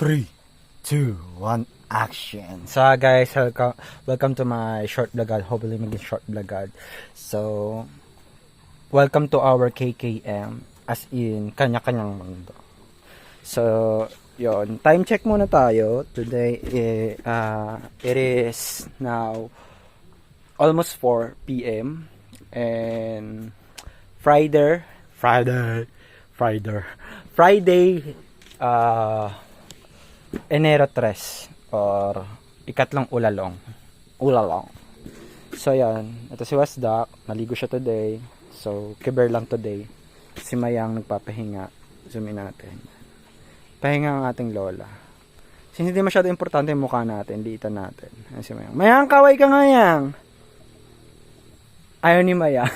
3, 2, 1, action. So guys, welcome to my short vlogad. Hopefully maging short vlogad. So, welcome to our KKM, as in kanya-kanyang mundo. So, yon, time check muna tayo. Today, it is now almost 4 p.m. and Friday, Enero 3 or ikatlong ulalong. So yan, ito si Wasdak, naligo siya today. So kiber lang today. Si Mayang nagpapahinga. Zoomin natin. Pahinga ang ating lola. Since hindi masyado importante yung mukha natin, liitan natin. Ayan si Mayang. Mayang, kaway ka nga yang. Ayaw ni Mayang.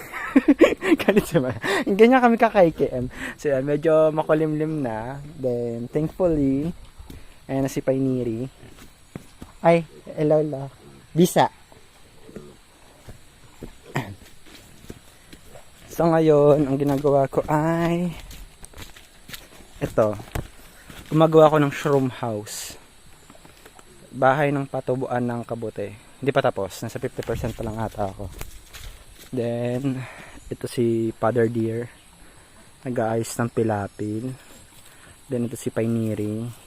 Galit si Mayang. Ganyan kami ka-KKM. So yan, medyo makulimlim na. Then, thankfully, ayan na si Painiri. Ay, hello, hello. Bisa. So ngayon, ang ginagawa ko ay ito. Gumagawa ko ng shroom house. Bahay ng patubuan ng kabute. Hindi pa tapos. Nasa 50% pa lang ata ako. Then, ito si Father Deer. Nag-aayos ng pilapil. Then, ito si Painiri.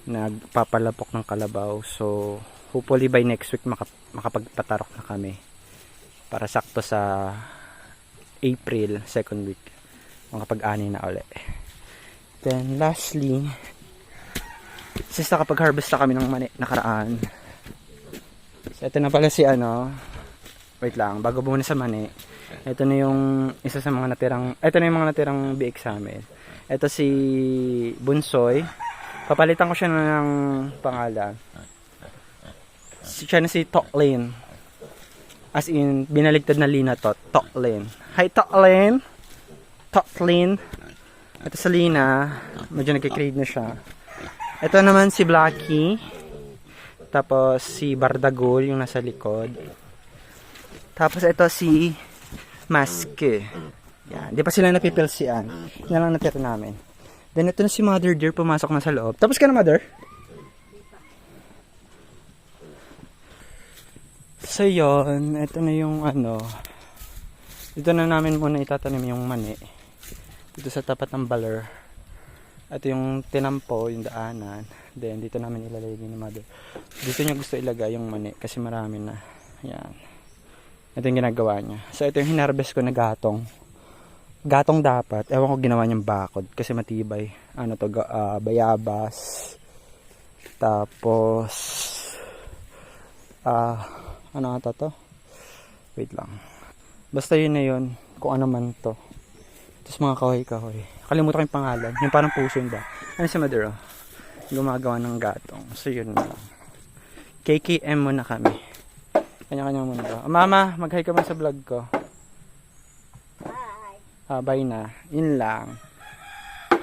Nagpapalapok ng kalabaw. So, hopefully by next week makapagpatarok na kami. Para sakto sa April, second week. Makapag-ani na ulit. Then, lastly, since nakapag-harvest na kami ng mani nakaraan. So, ito na pala si wait lang, bago muna sa mani. Ito na yung isa sa mga natirang, ito na yung mga natirang biik sa amin. Ito si Bunsoy. Papalitan ko siya ng pangalan. Siya na si Toklin. As in, binaligtad na Lina to. Toklin. Hi Toklin! Toklin. Ito sa Lina. Medyo nagkikrave na siya. Ito naman si Blacky. Tapos si Bardagol, yung nasa likod. Tapos ito si Maske. Yan. Di pa sila napipilsian. Yan lang natira namin. Then ito na si Mother Deer, pumasok na sa loob. Tapos ka na, Mother? So yun, ito na yung dito na namin muna itatanim yung mani. Dito sa tapat ng baler. Ito yung tinampo, yung daanan. Then dito namin ilalagay ni Mother. Dito niya gusto ilagay yung mani kasi marami na. Yan. Ito yung ginagawa niya. So ito yung hinarvest ko na gatong. Gatong dapat. Ewan ko ginawa niyang bakod kasi matibay. Bayabas. Tapos ano ata to? Wait lang. Basta yun na yun. Kung ano man to. Tapos mga kahoy-kahoy. Kalimutan ko yung pangalan. Yung parang puso yun ba? Ano si Maduro? Gumagawa ng gatong. So yun na. KKM muna kami. Kanya-kanya muna ba? Mama, mag-hi ka man sa vlog ko. Bye. Bye na. Yun lang.